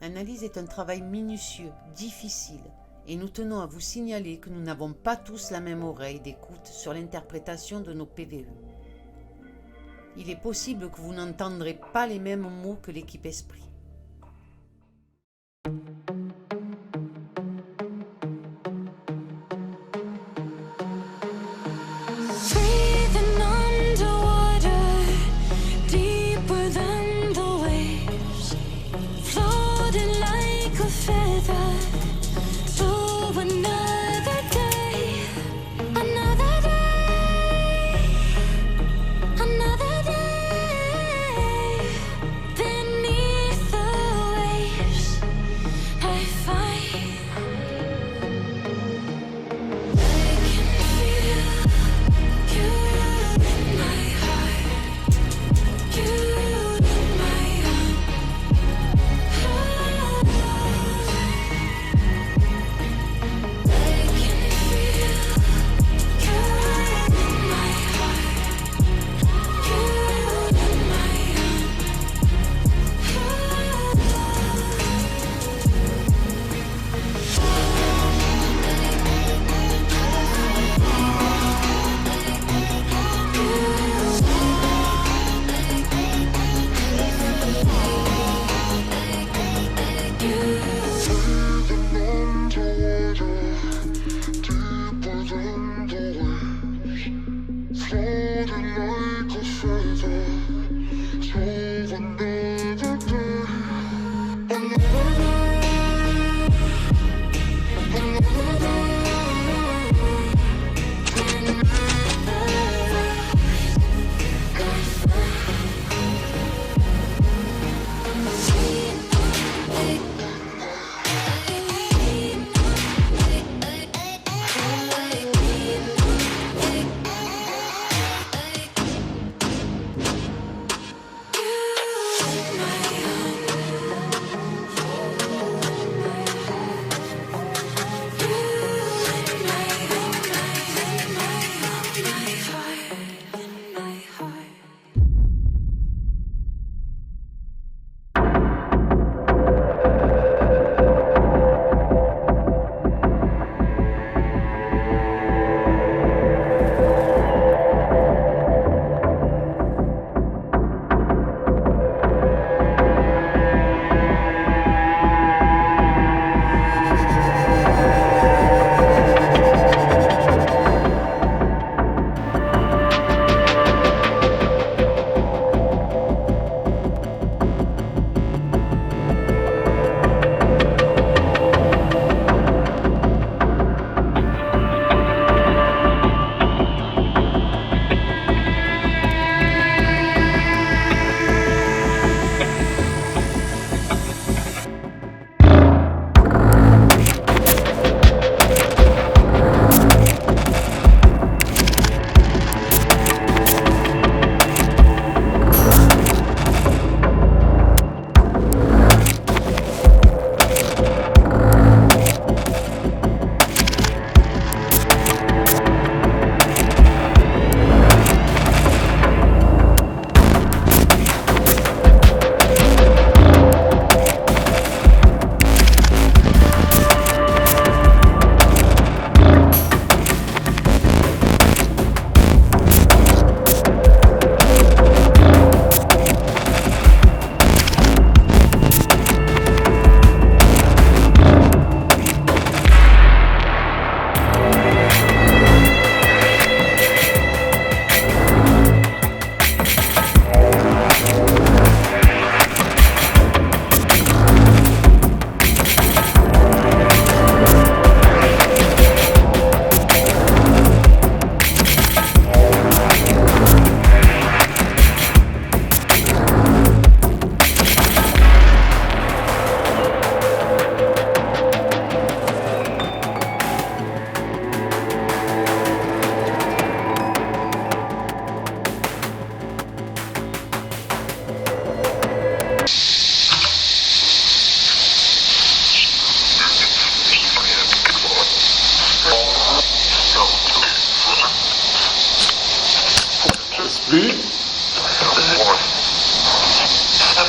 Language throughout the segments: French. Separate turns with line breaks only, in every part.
L'analyse est un travail minutieux, difficile, et nous tenons à vous signaler que nous n'avons pas tous la même oreille d'écoute sur l'interprétation de nos PVE. Il est possible que vous n'entendrez pas les mêmes mots que l'équipe Esprit.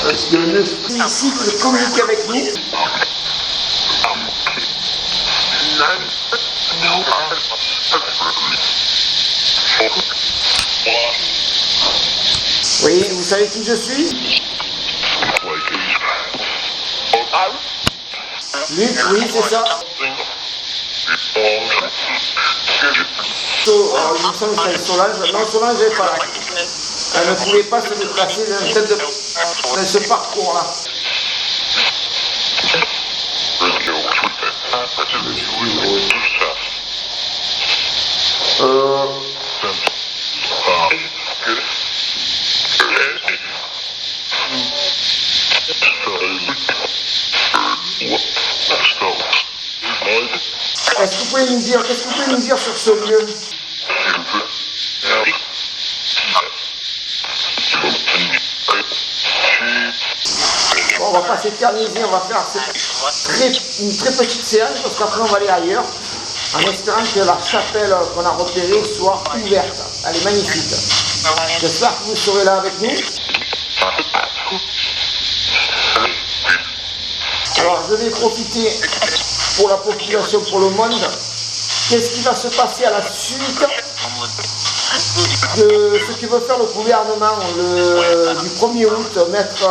Parce que le esprit ici peut communiquer avec nous. Oui, vous savez qui je suis? Luc, oui, c'est ça. Il me semble que c'est Solange. Non, Solange n'est pas là. Elle ne pouvait pas se déplacer dans ce parcours-là. Qu'est-ce que vous pouvez nous dire sur ce lieu? Bon, on va pas s'éterniser, on va faire une très petite séance parce qu'après on va aller ailleurs en espérant que la chapelle qu'on a repérée soit ouverte. Elle est magnifique. J'espère que vous serez là avec nous. Alors je vais profiter pour la population, pour le monde. Qu'est-ce qui va se passer à la suite de ce que veut faire le gouvernement du 1er août, mettre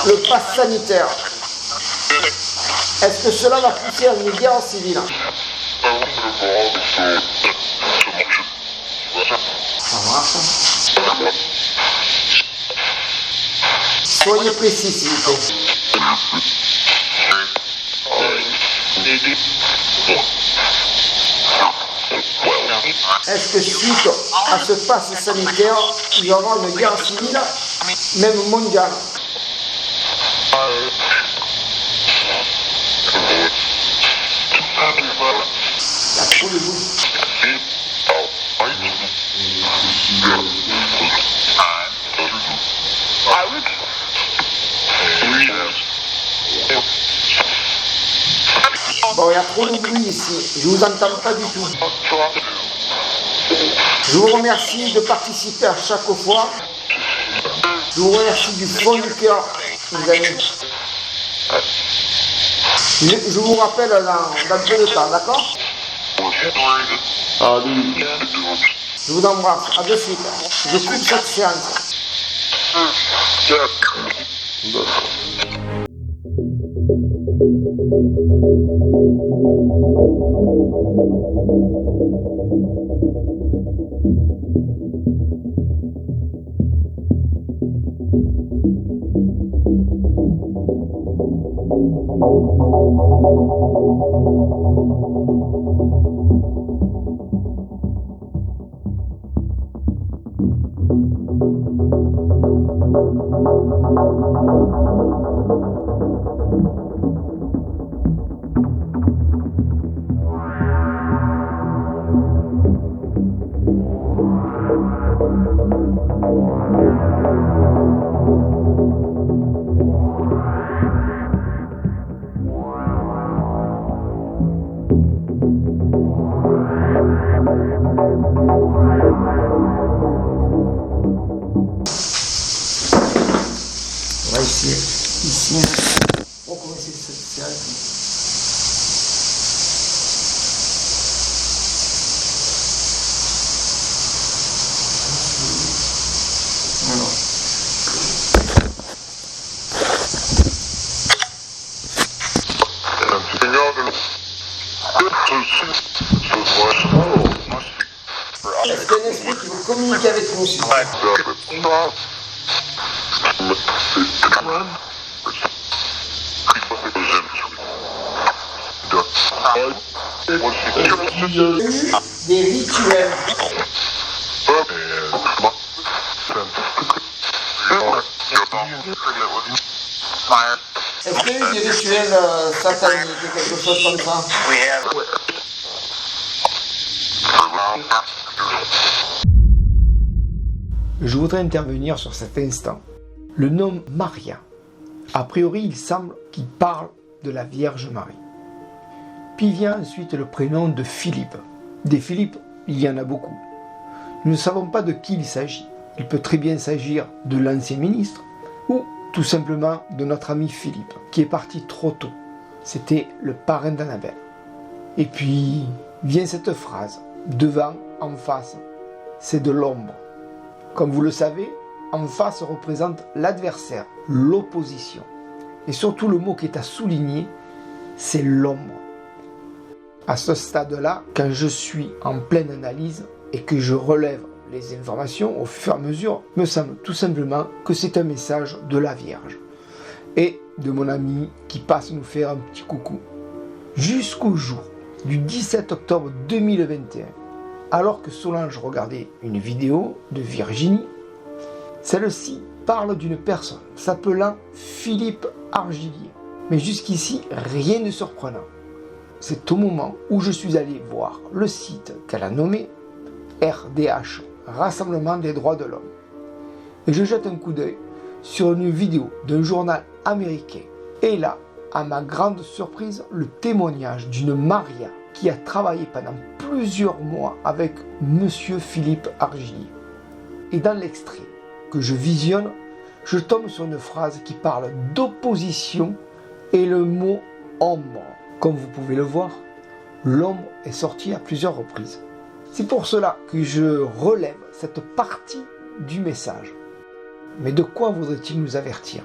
le pass sanitaire? Est-ce que cela va pousser à une guerre civile? Ça marche. Soyez précis, s'il vous plaît. Est-ce que suite à ce pass sanitaire, il va y avoir une guerre civile, même mondiale? Il y a trop de boue. Bon, il y a trop de bruit ici, je vous entends pas du tout. Je vous remercie de participer à chaque fois. Je vous remercie du fond du cœur, mes amis. Je vous rappelle dans peu de temps, d'accord? Je vous embrasse, à de suite. Je coupe cette séance. On va essayer ici pour commencer cette séance. Est-ce qu'un esprit qui veut communiquer avec nous, s'il vous plaît? Des rituels. Est-ce qu'il y a eu des rituels sataniques, quelque chose comme ça? Je voudrais intervenir sur cet instant. Le nom Maria. A priori, il semble qu'il parle de la Vierge Marie. Puis vient ensuite le prénom de Philippe. Des Philippe, il y en a beaucoup. Nous ne savons pas de qui il s'agit. Il peut très bien s'agir de l'ancien ministre, tout simplement de notre ami Philippe, qui est parti trop tôt. C'était le parrain d'Annabelle. Et puis vient cette phrase, devant, en face, c'est de l'ombre. Comme vous le savez, en face représente l'adversaire, l'opposition. Et surtout le mot qui est à souligner, c'est l'ombre. À ce stade-là, quand je suis en pleine analyse et que je relève les informations au fur et à mesure, me semble tout simplement que c'est un message de la Vierge et de mon ami qui passe nous faire un petit coucou. Jusqu'au jour du 17 octobre 2021, alors que Solange regardait une vidéo de Virginie, celle-ci parle d'une personne s'appelant Philippe Argilier. Mais jusqu'ici, rien de surprenant. C'est au moment où je suis allé voir le site qu'elle a nommé RDH, Rassemblement des droits de l'homme. Et je jette un coup d'œil sur une vidéo d'un journal américain. Et là, à ma grande surprise, le témoignage d'une Maria qui a travaillé pendant plusieurs mois avec Monsieur Philippe Argilier. Et dans l'extrait que je visionne, je tombe sur une phrase qui parle d'opposition et le mot ombre. Comme vous pouvez le voir, l'ombre est sortie à plusieurs reprises. C'est pour cela que je relève cette partie du message. Mais de quoi voudrait-il nous avertir?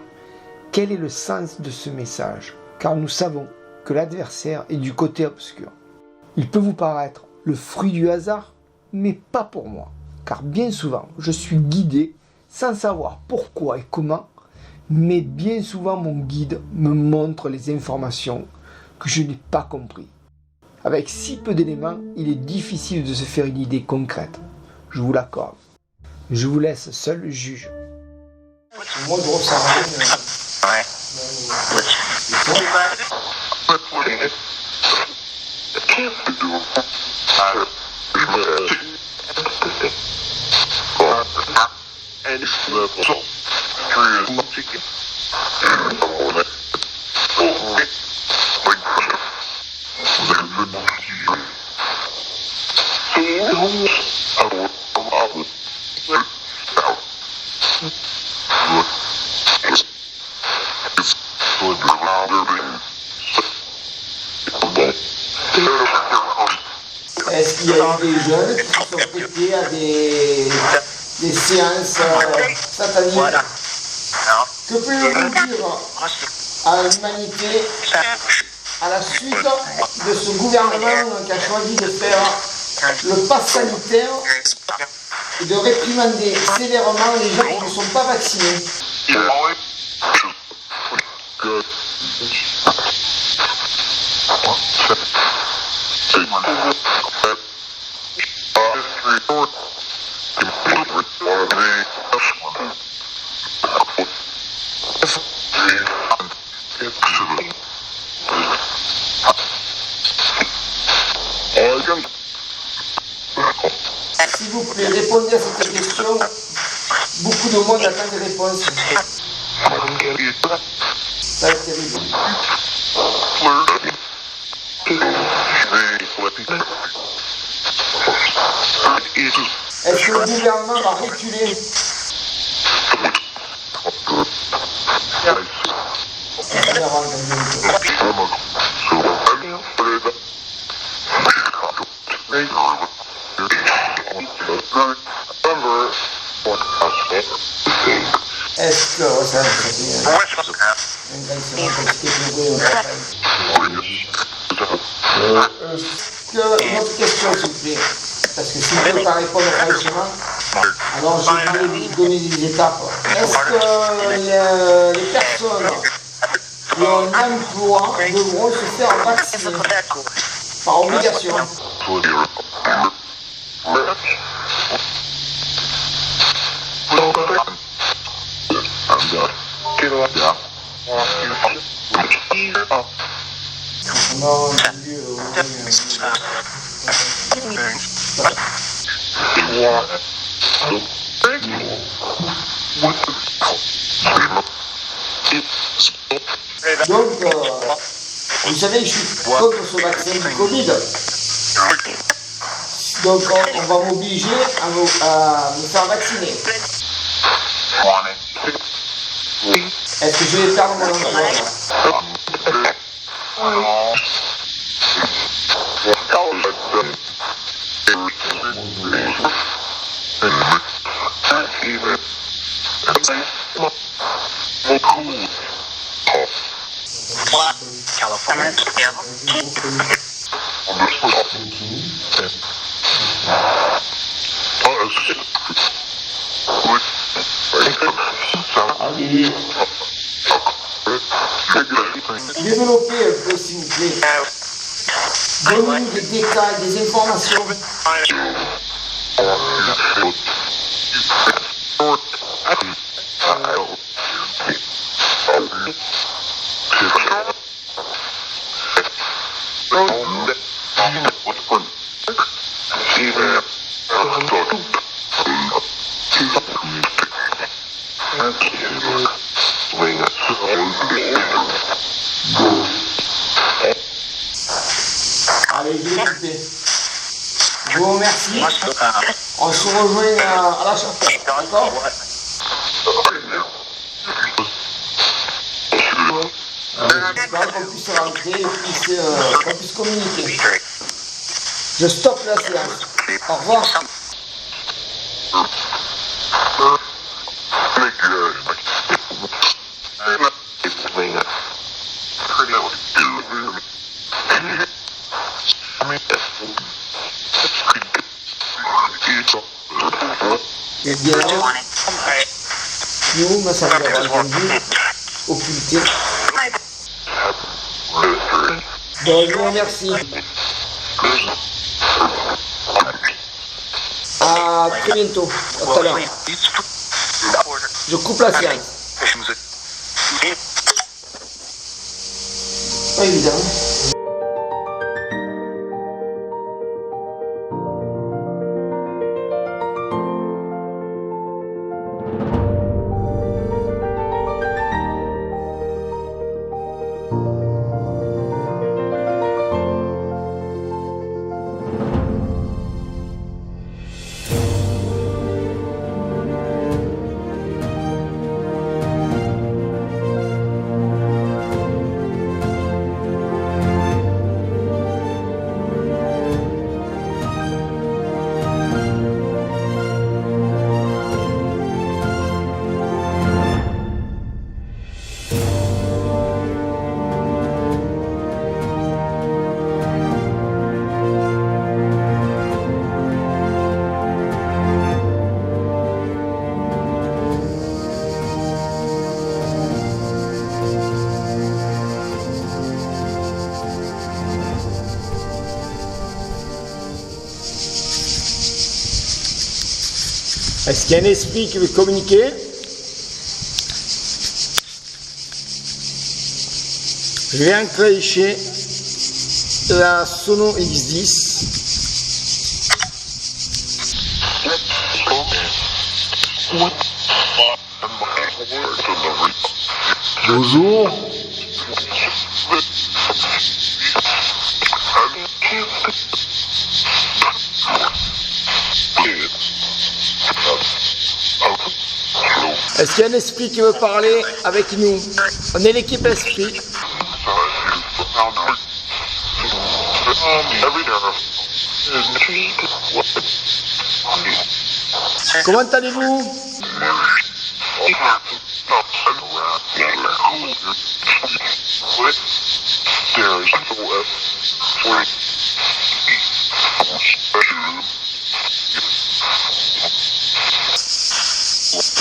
Quel est le sens de ce message? Car nous savons que l'adversaire est du côté obscur. Il peut vous paraître le fruit du hasard, mais pas pour moi. Car bien souvent, je suis guidé sans savoir pourquoi et comment, mais bien souvent mon guide me montre les informations que je n'ai pas compris. Avec si peu d'éléments, il est difficile de se faire une idée concrète. Je vous l'accorde. Je vous laisse seul juge. Moi, je ressens Est-ce qu'il y a eu des jeunes qui sont prêtés à des séances sataniques? Que pouvez-vous dire à l'humanité à la suite de ce gouvernement qui a choisi de faire le pass sanitaire et de réprimander sévèrement les gens qui ne sont pas vaccinés? S'il vous plaît, répondez à cette question. Beaucoup de monde attend des réponses. Ça va être terrible. Est-ce que le gouvernement va reculer? Est-ce que ça une autre question s'il vous plaît, parce que si vous ne pouvez pas répondre franchement, alors je vais vous donner des étapes. Est-ce que les personnes qui ont un emploi devront se faire vacciner par obligation? Non, Dieu, donc, vous savez, je suis contre ce vaccin du Covid. Donc, on va m'obliger à me faire vacciner. Est-ce que je vais perdre mon emploi? Développez un peu, s'il vous plaît. Donnez-nous des détails, des informations. Allez, je vais écouter. Je vous remercie. On se rejoint à la chapelle. D'accord? J'espère qu'on puisse rentrer et qu'on puisse communiquer. Je stoppe la séance. Au revoir. Eh bien, nous, ma sœur, entendu, occulté. Donc, je vous remercie. À très bientôt. À tout à l'heure. Je coupe la séance. Pas évident. Est-ce qu'il y a un esprit qui veut communiquer? Je vais enclencher la Sono X10. Bonjour. Est-ce qu'il y a un esprit qui veut parler avec nous? On est l'équipe esprit. Comment allez-vous?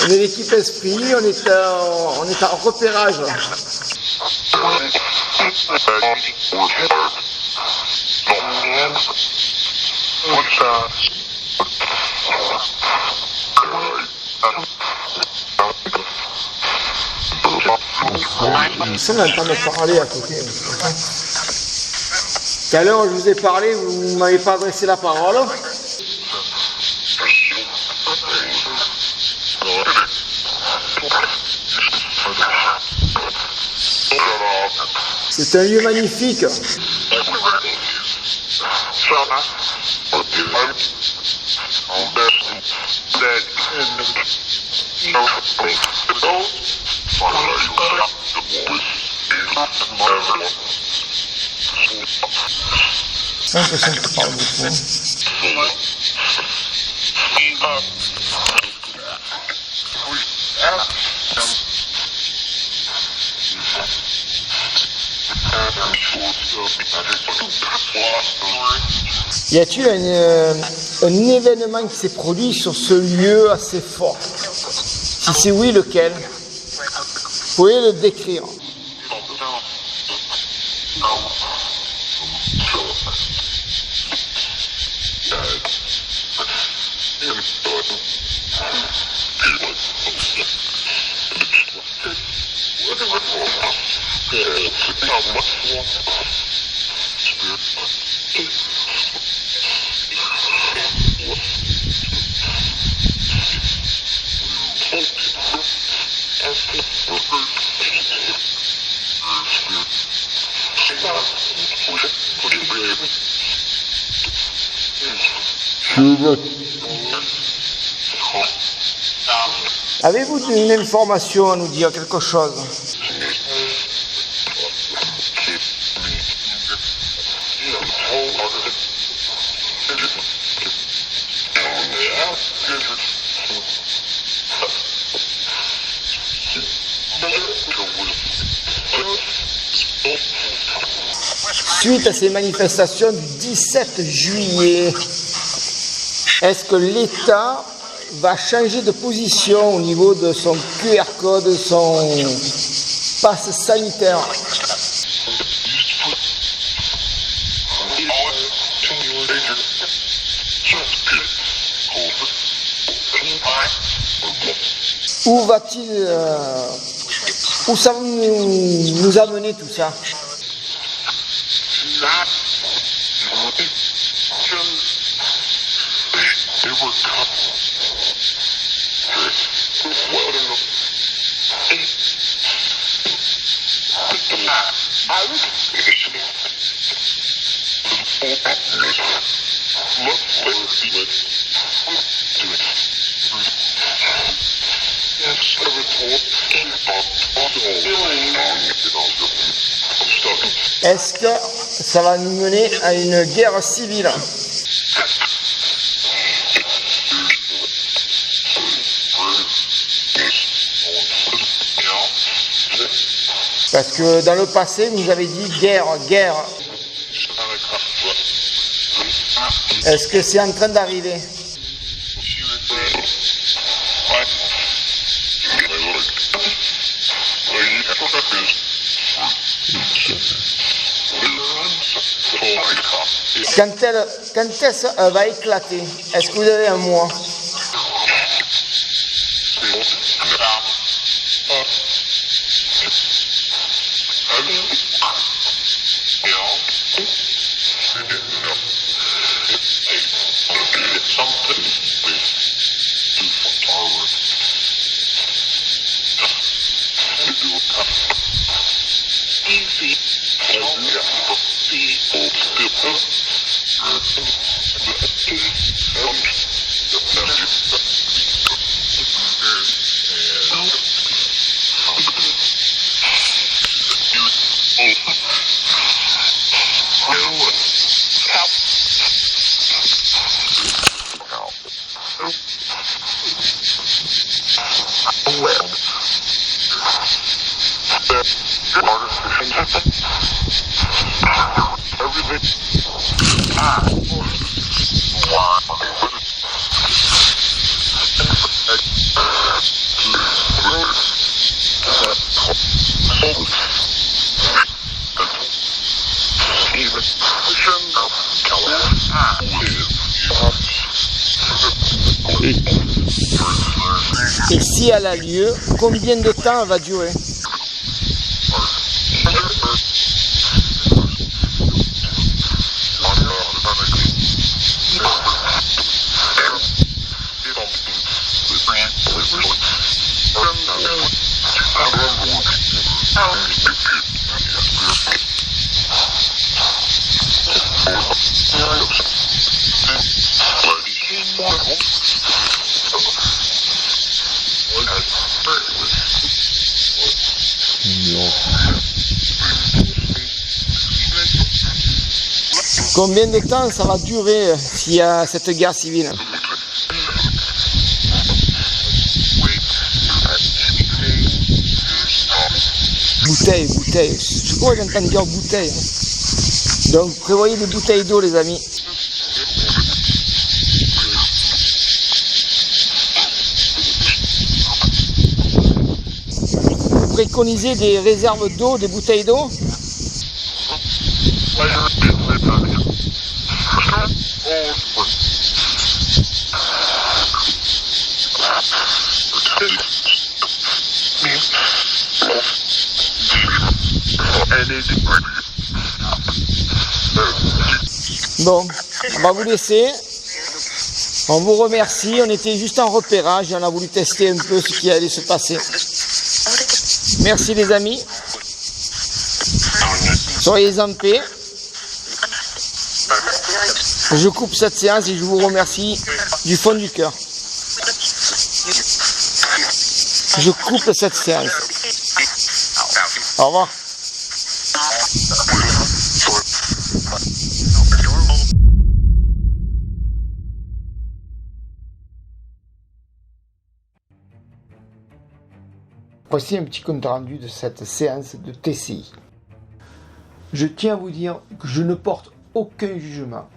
On est l'équipe esprit, on est en repérage. Ça, on entend me parler à côté. Tout à l'heure, je vous ai parlé, vous ne m'avez pas adressé la parole. C'est un lieu magnifique. J'ai l'impression que tu parles beaucoup. Y a-t-il un événement qui s'est produit sur ce lieu assez fort? Si c'est oui, lequel? Vous pouvez le décrire? Avez-vous une information à nous dire, quelque chose? Suite à ces manifestations du 17 juillet, est-ce que l'État va changer de position au niveau de son QR code, son passe sanitaire? Où va-t-il, où ça va nous amener tout ça? Est-ce que ça va nous mener à une guerre civile? Parce que dans le passé, vous avez dit guerre, guerre. Est-ce que c'est en train d'arriver? Quand est-ce qu'elle va éclater? Est-ce que vous avez un mois? Et si elle a lieu, combien de temps elle va durer? Combien de temps ça va durer s'il y a cette guerre civile? Bouteille. Je crois que j'entends dire bouteille. Donc prévoyez des bouteilles d'eau, les amis. Vous préconisez des réserves d'eau, des bouteilles d'eau? Bon, on va vous laisser. On vous remercie. On était juste en repérage et on a voulu tester un peu ce qui allait se passer. Merci les amis. Soyez en paix. Je coupe cette séance et je vous remercie du fond du cœur. Je coupe cette séance. Au revoir. Voici un petit compte rendu de cette séance de TCI. Je tiens à vous dire que je ne porte aucun jugement.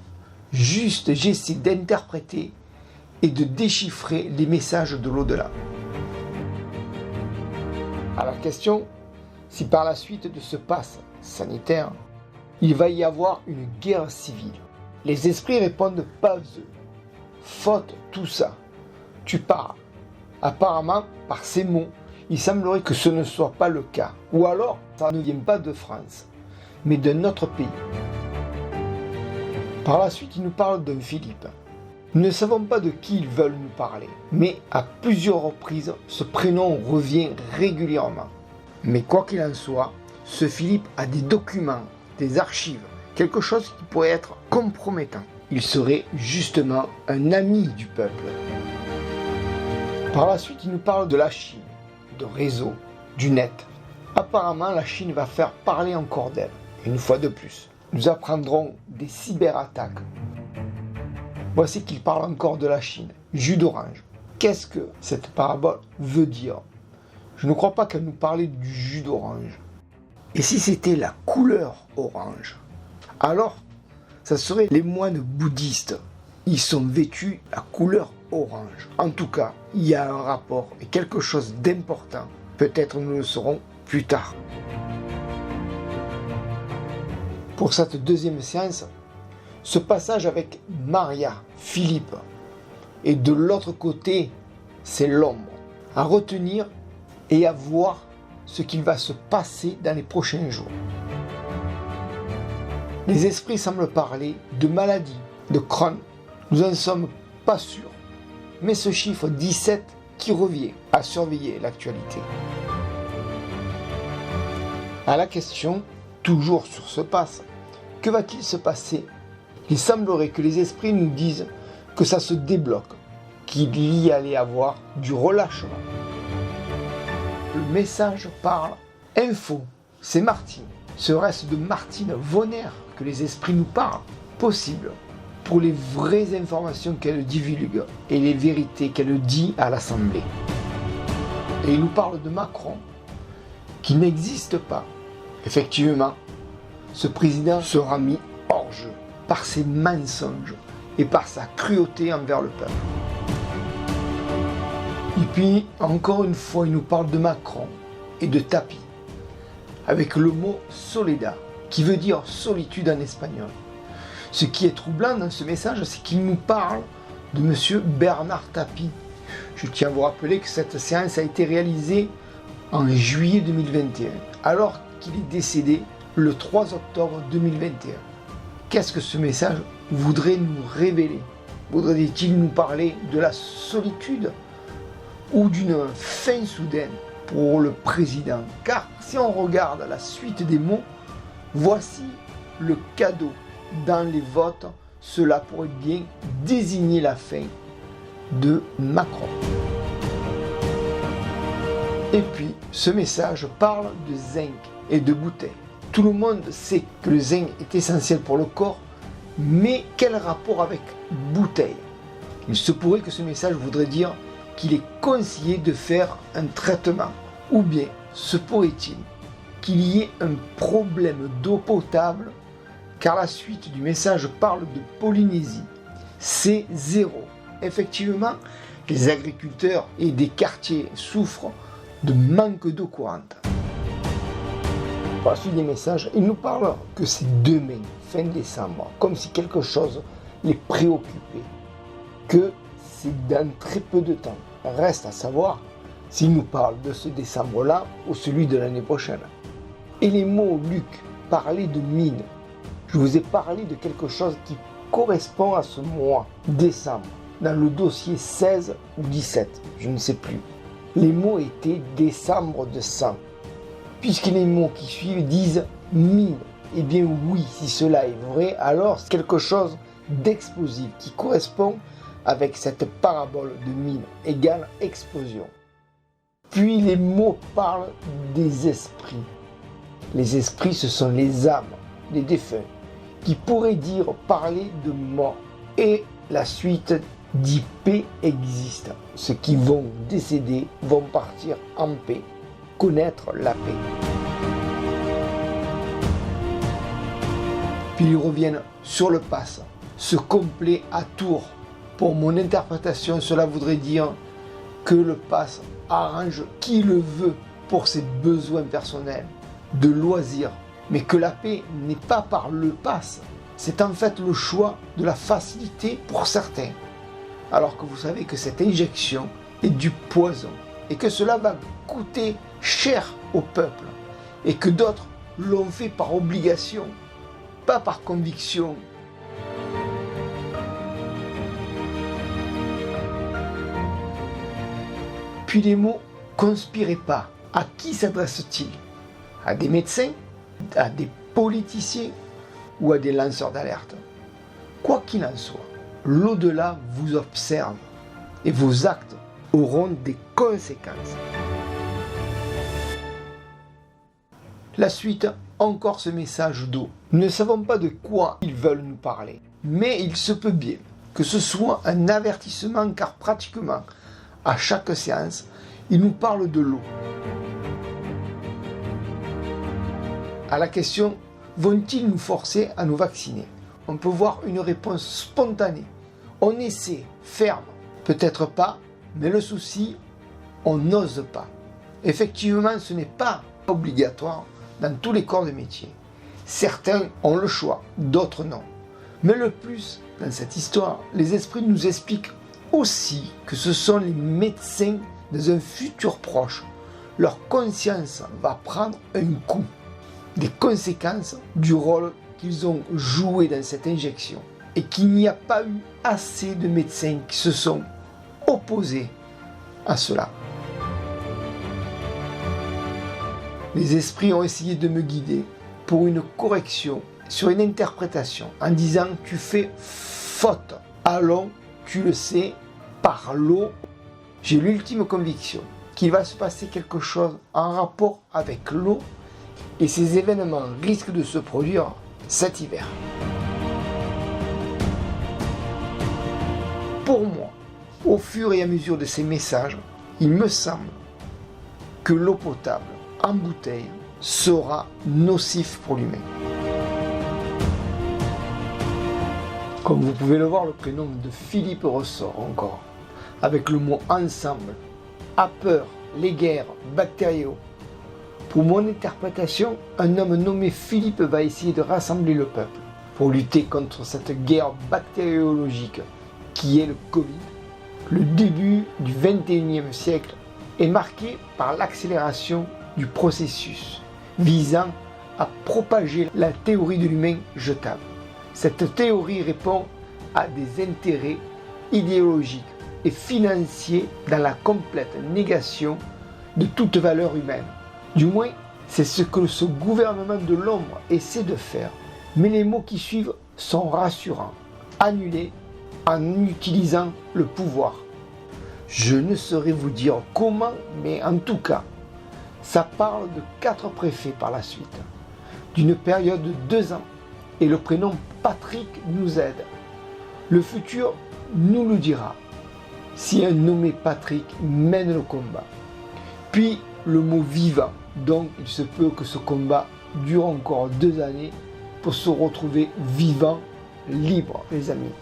Juste, j'essaie d'interpréter et de déchiffrer les messages de l'au-delà. À la question, si par la suite de ce pass sanitaire, il va y avoir une guerre civile. Les esprits répondent pas eux. Faute tout ça. Tu pars. Apparemment, par ces mots, il semblerait que ce ne soit pas le cas. Ou alors, ça ne vient pas de France, mais d'un autre pays. Par la suite, il nous parle d'un Philippe. Nous ne savons pas de qui ils veulent nous parler, mais à plusieurs reprises, ce prénom revient régulièrement. Mais quoi qu'il en soit, ce Philippe a des documents, des archives, quelque chose qui pourrait être compromettant. Il serait justement un ami du peuple. Par la suite, il nous parle de la Chine, de réseau, du net. Apparemment, la Chine va faire parler encore d'elle, une fois de plus. Nous apprendrons des cyberattaques. Voici qu'il parle encore de la Chine, jus d'orange. Qu'est-ce que cette parabole veut dire? Je ne crois pas qu'elle nous parlait du jus d'orange. Et si c'était la couleur orange? Alors, ça serait les moines bouddhistes. Ils sont vêtus la couleur orange. En tout cas, il y a un rapport et quelque chose d'important. Peut-être nous le saurons plus tard. Pour cette deuxième séance, ce passage avec Maria, Philippe, et de l'autre côté, c'est l'ombre. À retenir et à voir ce qu'il va se passer dans les prochains jours. Les esprits semblent parler de maladie, de Crohn. Nous n'en sommes pas sûrs. Mais ce chiffre 17 qui revient à surveiller l'actualité. À la question, toujours sur ce pass, que va-t-il se passer? Il semblerait que les esprits nous disent que ça se débloque, qu'il y allait avoir du relâchement. Le message parle info, c'est Martine. Serait-ce de Martine Vonner que les esprits nous parlent? Possible, pour les vraies informations qu'elle divulgue et les vérités qu'elle dit à l'Assemblée. Et il nous parle de Macron, qui n'existe pas. Effectivement, ce président sera mis hors jeu par ses mensonges et par sa cruauté envers le peuple. Et puis, encore une fois, il nous parle de Macron et de tapis, avec le mot soledad, qui veut dire solitude en espagnol. Ce qui est troublant dans ce message, c'est qu'il nous parle de M. Bernard Tapie. Je tiens à vous rappeler que cette séance a été réalisée en juillet 2021, alors qu'il est décédé le 3 octobre 2021. Qu'est-ce que ce message voudrait nous révéler? Voudrait-il nous parler de la solitude ou d'une fin soudaine pour le président? Car si on regarde la suite des mots, voici le cadeau. Dans les votes, cela pourrait bien désigner la fin de Macron. Et puis, ce message parle de zinc
et de bouteilles. Tout le monde sait que le zinc est essentiel pour le corps, mais quel rapport avec bouteille? Il se pourrait que ce message voudrait dire qu'il est conseillé de faire un traitement. Ou bien se pourrait-il qu'il y ait un problème d'eau potable, car la suite du message parle de Polynésie. C'est zéro. Effectivement, les agriculteurs et des quartiers souffrent de manque d'eau courante. Par la suite des messages, il nous parle que c'est demain, fin décembre, comme si quelque chose les préoccupait, que c'est dans très peu de temps. Reste à savoir s'il nous parle de ce décembre-là ou celui de l'année prochaine. Et les mots Luc parlaient de mine. Je vous ai parlé de quelque chose qui correspond à ce mois, décembre, dans le dossier 16 ou 17, je ne sais plus. Les mots étaient décembre de sang. Puisque les mots qui suivent disent mine, eh bien oui, si cela est vrai, alors c'est quelque chose d'explosif qui correspond avec cette parabole de mine égale explosion. Puis les mots parlent des esprits. Les esprits, ce sont les âmes, les défunts, qui pourraient dire parler de mort. Et la suite dit paix existe. Ceux qui vont décéder vont partir en paix, connaître la paix. Puis ils reviennent sur le pass, ce complet à Tours. Pour mon interprétation, cela voudrait dire que le pass arrange qui le veut pour ses besoins personnels, de loisirs, mais que la paix n'est pas par le pass. C'est en fait le choix de la facilité pour certains. Alors que vous savez que cette injection est du poison et que cela va coûter cher au peuple et que d'autres l'ont fait par obligation, pas par conviction. Puis les mots « conspirez pas », à qui s'adresse-t-il? À des médecins, à des politiciens ou à des lanceurs d'alerte? Quoi qu'il en soit, l'au-delà vous observe et vos actes auront des conséquences. La suite, encore ce message d'eau. Nous ne savons pas de quoi ils veulent nous parler, mais il se peut bien que ce soit un avertissement car pratiquement à chaque séance, ils nous parlent de l'eau. À la question « Vont-ils nous forcer à nous vacciner ?» on peut voir une réponse spontanée. On essaie, ferme, peut-être pas, mais le souci, on n'ose pas. Effectivement, ce n'est pas obligatoire dans tous les corps de métier. Certains ont le choix, d'autres non. Mais le plus, dans cette histoire, les esprits nous expliquent aussi que ce sont les médecins dans un futur proche. Leur conscience va prendre un coup. Des conséquences du rôle qu'ils ont joué dans cette injection et qu'il n'y a pas eu assez de médecins qui se sont opposés à cela. Les esprits ont essayé de me guider pour une correction sur une interprétation en disant « tu fais faute, allons, tu le sais, par l'eau ». J'ai l'ultime conviction qu'il va se passer quelque chose en rapport avec l'eau et ces événements risquent de se produire cet hiver. Pour moi, au fur et à mesure de ces messages, il me semble que l'eau potable en bouteille sera nocif pour l'humain. Comme vous pouvez le voir, le prénom de Philippe ressort encore, avec le mot ensemble, à peur, les guerres, bactériaux. Pour mon interprétation, un homme nommé Philippe va essayer de rassembler le peuple pour lutter contre cette guerre bactériologique qui est le Covid. Le début du XXIe siècle est marqué par l'accélération du processus visant à propager la théorie de l'humain jetable. Cette théorie répond à des intérêts idéologiques et financiers dans la complète négation de toute valeur humaine. Du moins, c'est ce que ce gouvernement de l'ombre essaie de faire. Mais les mots qui suivent sont rassurants. Annuler en utilisant le pouvoir. Je ne saurais vous dire comment, mais en tout cas, Ça parle de 4 préfets par la suite, d'une période de 2 ans, et le prénom Patrick nous aide. Le futur nous le dira, si un nommé Patrick mène le combat. Puis le mot vivant, donc il se peut que ce combat dure encore 2 années pour se retrouver vivant, libre, les amis.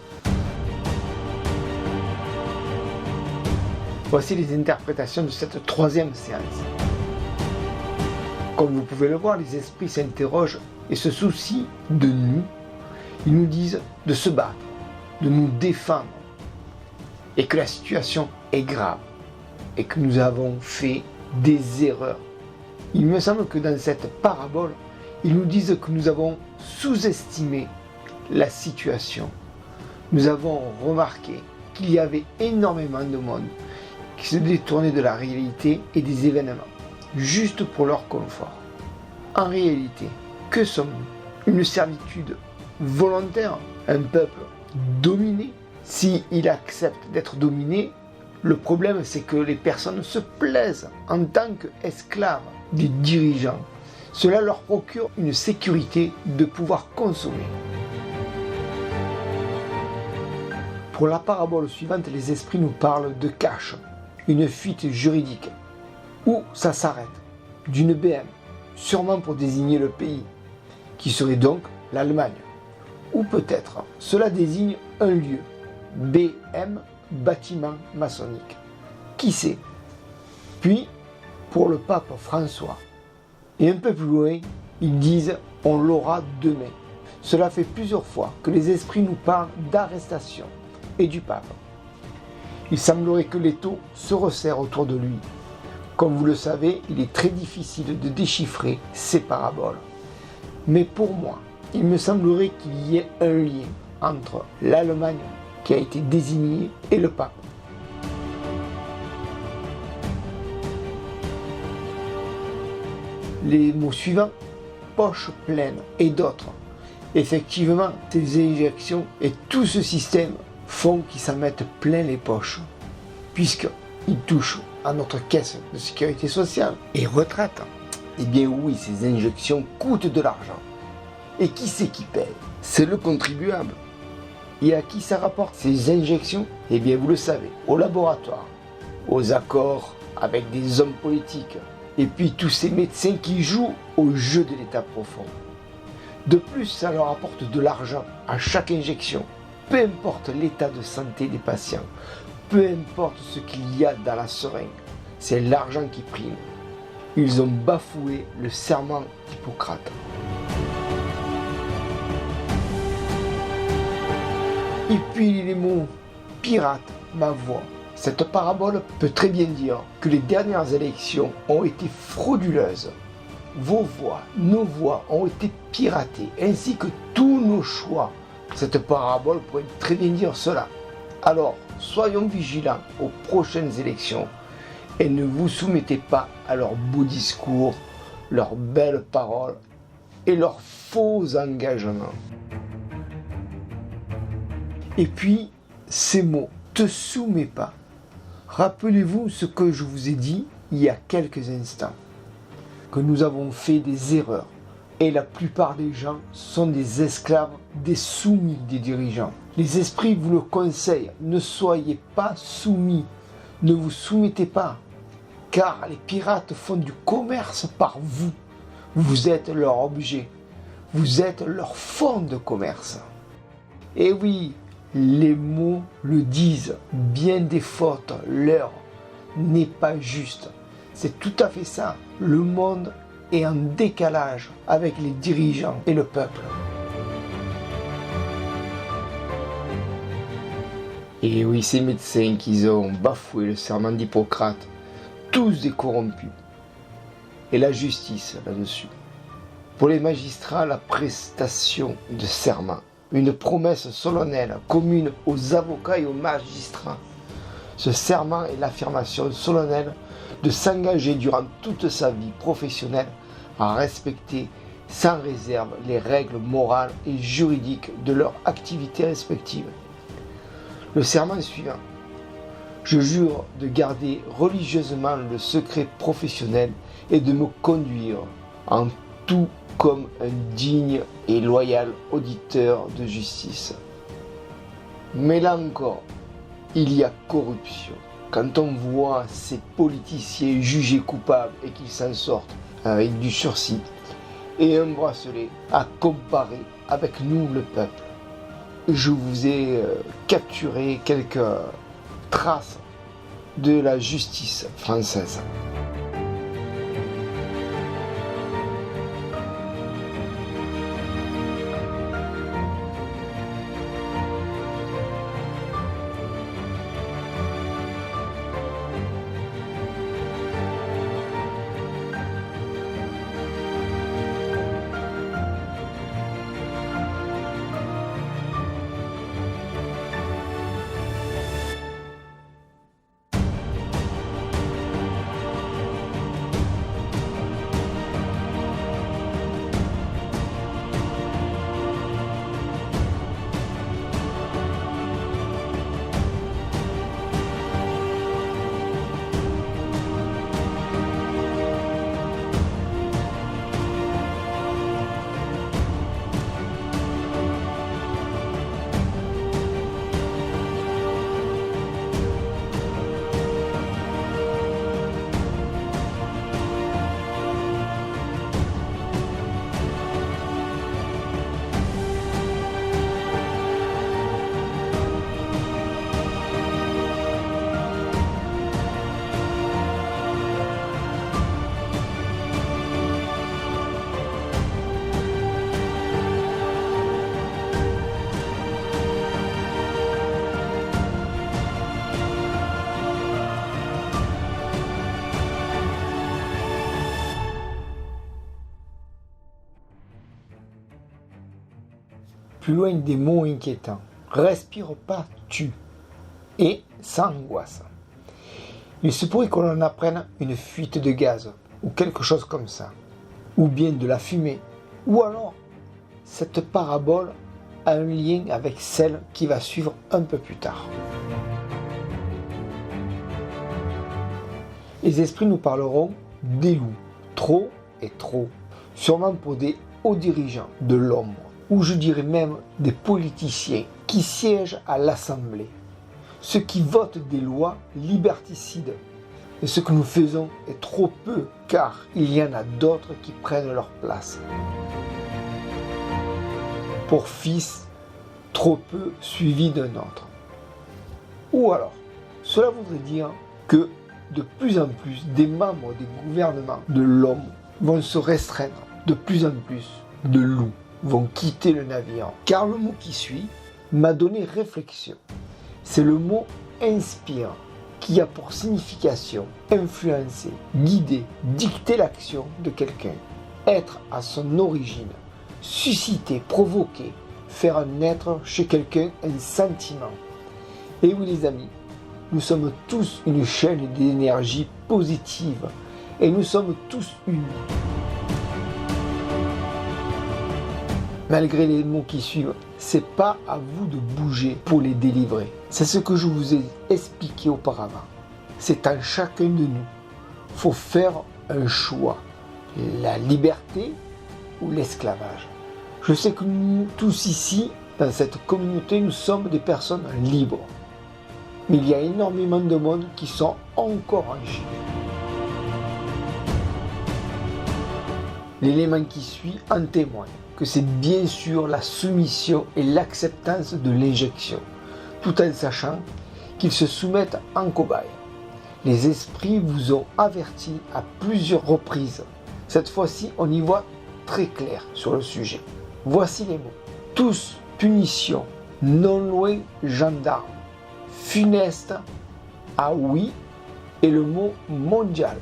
Voici les interprétations de cette 3e séance. Comme vous pouvez le voir, les esprits s'interrogent et se soucient de nous. Ils nous disent de se battre, de nous défendre, et que la situation est grave, et que nous avons fait des erreurs. Il me semble que dans cette parabole, ils nous disent que nous avons sous-estimé la situation. Nous avons remarqué qu'il y avait énormément de monde qui se détournait de la réalité et des événements, juste pour leur confort. En réalité, que sommes-nous? Une servitude volontaire? Un peuple dominé? S'il accepte d'être dominé, le problème c'est que les personnes se plaisent en tant qu'esclaves des dirigeants. Cela leur procure une sécurité de pouvoir consommer. Pour la parabole suivante, les esprits nous parlent de cash, une fuite juridique, où ça s'arrête, d'une BM, sûrement pour désigner le pays, qui serait donc l'Allemagne. Ou peut-être cela désigne un lieu, BM, bâtiment maçonnique. Qui sait? Puis, pour le pape François, et un peu plus loin, ils disent « on l'aura demain ». Cela fait plusieurs fois que les esprits nous parlent d'arrestation et du pape. Il semblerait que l'étau se resserre autour de lui. Comme vous le savez, il est très difficile de déchiffrer ces paraboles. Mais pour moi, il me semblerait qu'il y ait un lien entre l'Allemagne qui a été désignée et le pape. Les mots suivants, poche pleine et d'autres. Effectivement, ces injections et tout ce système font qu'ils s'en mettent plein les poches, puisqu'ils touchent à notre caisse de sécurité sociale et retraite. Eh bien oui, ces injections coûtent de l'argent. Et qui c'est qui paye? C'est le contribuable. Et à qui ça rapporte ces injections? Eh bien vous le savez, au laboratoire, aux accords avec des hommes politiques, et puis tous ces médecins qui jouent au jeu de l'état profond. De plus, ça leur apporte de l'argent à chaque injection, peu importe l'état de santé des patients, peu importe ce qu'il y a dans la seringue, c'est l'argent qui prime. Ils ont bafoué le serment d'Hippocrate. Et puis les mots pirate, ma voix. Cette parabole peut très bien dire que les dernières élections ont été frauduleuses. Vos voix, nos voix ont été piratées, ainsi que tous nos choix. Cette parabole pourrait très bien dire cela. Alors, soyons vigilants aux prochaines élections et ne vous soumettez pas à leurs beaux discours, leurs belles paroles et leurs faux engagements. Et puis, ces mots, te soumets pas. Rappelez-vous ce que je vous ai dit il y a quelques instants, que nous avons fait des erreurs et la plupart des gens sont des esclaves, des soumis des dirigeants. Les esprits vous le conseillent, ne soyez pas soumis, ne vous soumettez pas, car les pirates font du commerce par vous. Vous êtes leur objet, vous êtes leur fonds de commerce. Et oui, les mots le disent, bien des fautes, l'heure n'est pas juste. C'est tout à fait ça, le monde est en décalage avec les dirigeants et le peuple. Et oui, ces médecins qui ont bafoué le serment d'Hippocrate, tous des corrompus. Et la justice là-dessus. Pour les magistrats, la prestation de serment, une promesse solennelle commune aux avocats et aux magistrats. Ce serment est l'affirmation solennelle de s'engager durant toute sa vie professionnelle à respecter sans réserve les règles morales et juridiques de leur activité respective. Le serment est suivant. Je jure de garder religieusement le secret professionnel et de me conduire en tout comme un digne et loyal auditeur de justice. Mais là encore, il y a corruption. Quand on voit ces politiciens jugés coupables et qu'ils s'en sortent avec du sursis et un bracelet à comparer avec nous, le peuple, je vous ai capturé quelques traces de la justice française. Plus loin des mots inquiétants, respire pas, tue, et sans angoisse. Il se pourrait qu'on en apprenne une fuite de gaz, ou quelque chose comme ça, ou bien de la fumée, ou alors cette parabole a un lien avec celle qui va suivre un peu plus tard. Les esprits nous parleront des loups, trop et trop, sûrement pour des hauts dirigeants de l'ombre, ou je dirais même des politiciens qui siègent à l'Assemblée, ceux qui votent des lois liberticides. Et ce que nous faisons est trop peu, car il y en a d'autres qui prennent leur place. Pour fils, trop peu suivi d'un autre. Ou alors, cela voudrait dire que de plus en plus des membres des gouvernements de l'homme vont se restreindre, de plus en plus de loups vont quitter le navire. Car le mot qui suit m'a donné réflexion. C'est le mot inspire, qui a pour signification influencer, guider, dicter l'action de quelqu'un, être à son origine, susciter, provoquer, faire naître chez quelqu'un un sentiment. Et oui les amis, nous sommes tous une chaîne d'énergie positive et nous sommes tous unis. Malgré les mots qui suivent, c'est pas à vous de bouger pour les délivrer. C'est ce que je vous ai expliqué auparavant. C'est à chacun de nous. Faut faire un choix. La liberté ou l'esclavage. Je sais que nous tous ici, dans cette communauté, nous sommes des personnes libres. Mais il y a énormément de monde qui sont encore en Chine. L'élément qui suit en témoigne que c'est bien sûr la soumission et l'acceptance de l'injection, tout en sachant qu'ils se soumettent en cobaye. Les esprits vous ont averti à plusieurs reprises. Cette fois-ci, on y voit très clair sur le sujet. Voici les mots. Tous, punition, non loin, gendarme, funeste, ah oui, et le mot mondial.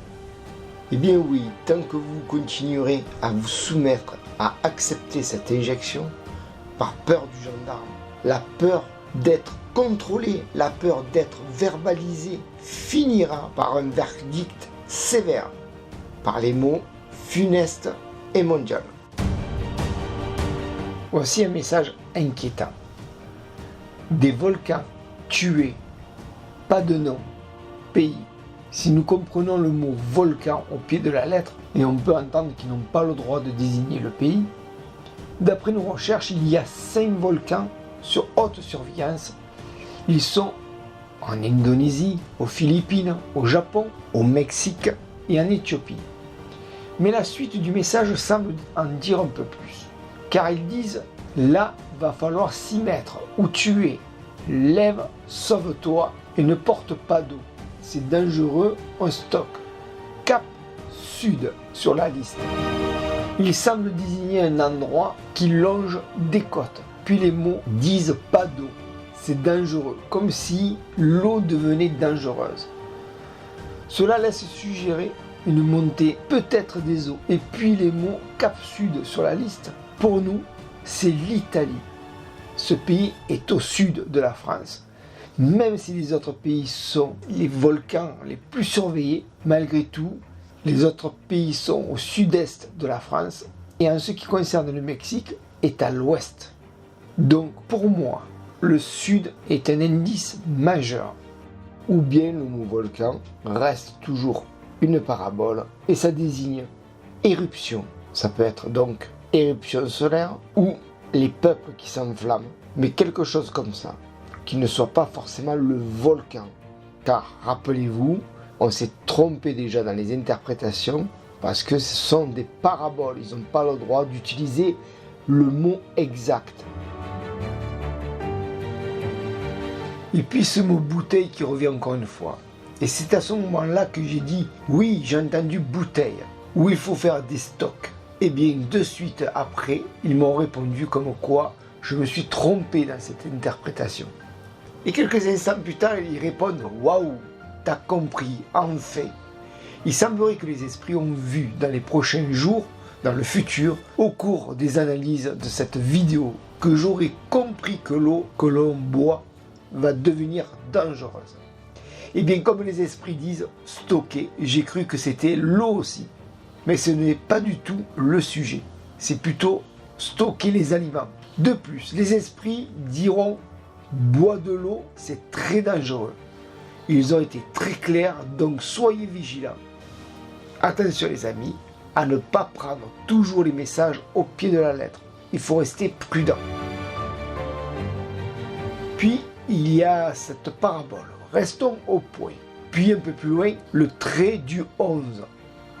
Eh bien oui, tant que vous continuerez à vous soumettre, à accepter cette injection, par peur du gendarme, la peur d'être contrôlé, la peur d'être verbalisé, finira par un verdict sévère, par les mots funeste et mondial. Voici un message inquiétant. Des volcans tués, pas de nom, pays, Si nous comprenons le mot volcan au pied de la lettre, et on peut entendre qu'ils n'ont pas le droit de désigner le pays, d'après nos recherches, il y a 5 volcans sur haute surveillance. Ils sont en Indonésie, aux Philippines, au Japon, au Mexique et en Éthiopie. Mais la suite du message semble en dire un peu plus. Car ils disent, là, va falloir s'y mettre, où tu es. Lève, sauve-toi et ne porte pas d'eau. C'est dangereux, on stocke. Cap Sud sur la liste. Il semble désigner un endroit qui longe des côtes. Puis les mots disent pas d'eau. C'est dangereux, comme si l'eau devenait dangereuse. Cela laisse suggérer une montée peut-être des eaux. Et puis les mots Cap Sud sur la liste, pour nous, c'est l'Italie. Ce pays est au sud de la France. Même si les autres pays sont les volcans les plus surveillés, malgré tout, les autres pays sont au sud-est de la France et en ce qui concerne le Mexique, est à l'ouest. Donc pour moi, le sud est un indice majeur. Ou bien le mot volcan reste toujours une parabole et ça désigne éruption. Ça peut être donc éruption solaire ou les peuples qui s'enflamment, mais quelque chose comme ça, qui ne soit pas forcément le volcan. Car rappelez-vous, on s'est trompé déjà dans les interprétations parce que ce sont des paraboles, ils n'ont pas le droit d'utiliser le mot exact. Et puis ce mot bouteille qui revient encore une fois. Et c'est à ce moment-là que j'ai dit, oui, j'ai entendu bouteille, où il faut faire des stocks. Et bien de suite après, ils m'ont répondu comme quoi je me suis trompé dans cette interprétation. Et quelques instants plus tard, ils répondent, waouh, t'as compris, enfin. Il semblerait que les esprits ont vu dans les prochains jours, dans le futur, au cours des analyses de cette vidéo, que j'aurais compris que l'eau que l'on boit va devenir dangereuse. Et bien comme les esprits disent stocker, j'ai cru que c'était l'eau aussi. Mais ce n'est pas du tout le sujet. C'est plutôt stocker les aliments. De plus, les esprits diront bois de l'eau, c'est très dangereux. Ils ont été très clairs, donc soyez vigilants. Attention les amis, à ne pas prendre toujours les messages au pied de la lettre. Il faut rester prudent. Puis, il y a cette parabole. Restons au point. Puis un peu plus loin, le trait du 11.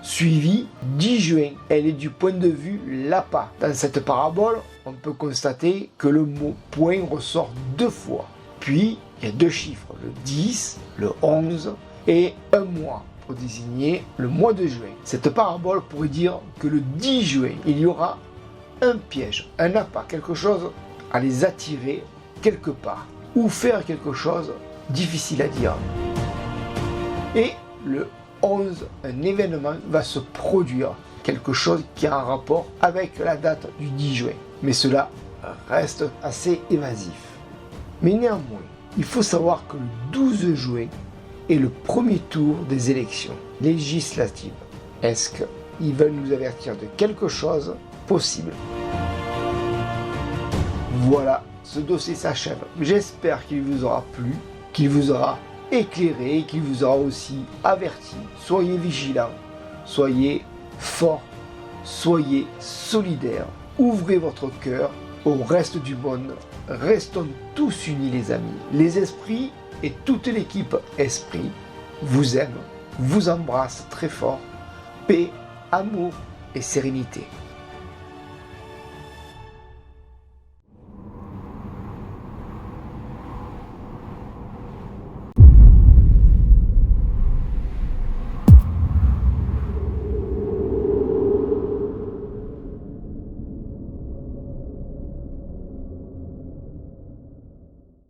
Suivi 10 juin. Elle est du point de vue l'appât. Dans cette parabole, on peut constater que le mot point ressort 2 fois. Puis, il y a 2 chiffres, le 10, le 11 et un mois pour désigner le mois de juin. Cette parabole pourrait dire que le 10 juin, il y aura un piège, un appât, quelque chose à les attirer quelque part ou faire quelque chose difficile à dire. Et le 11, un événement va se produire, quelque chose qui a un rapport avec la date du 10 juin. Mais cela reste assez évasif. Mais néanmoins, il faut savoir que le 12 juin est le premier tour des élections législatives. Est-ce qu'ils veulent nous avertir de quelque chose possible? Voilà, ce dossier s'achève. J'espère qu'il vous aura plu, qu'il vous aura éclairé, qu'il vous aura aussi averti. Soyez vigilants, soyez forts, soyez solidaires. Ouvrez votre cœur au reste du monde. Restons tous unis les amis. Les esprits et toute l'équipe Esprit vous aiment, vous embrassent très fort. Paix, amour et sérénité.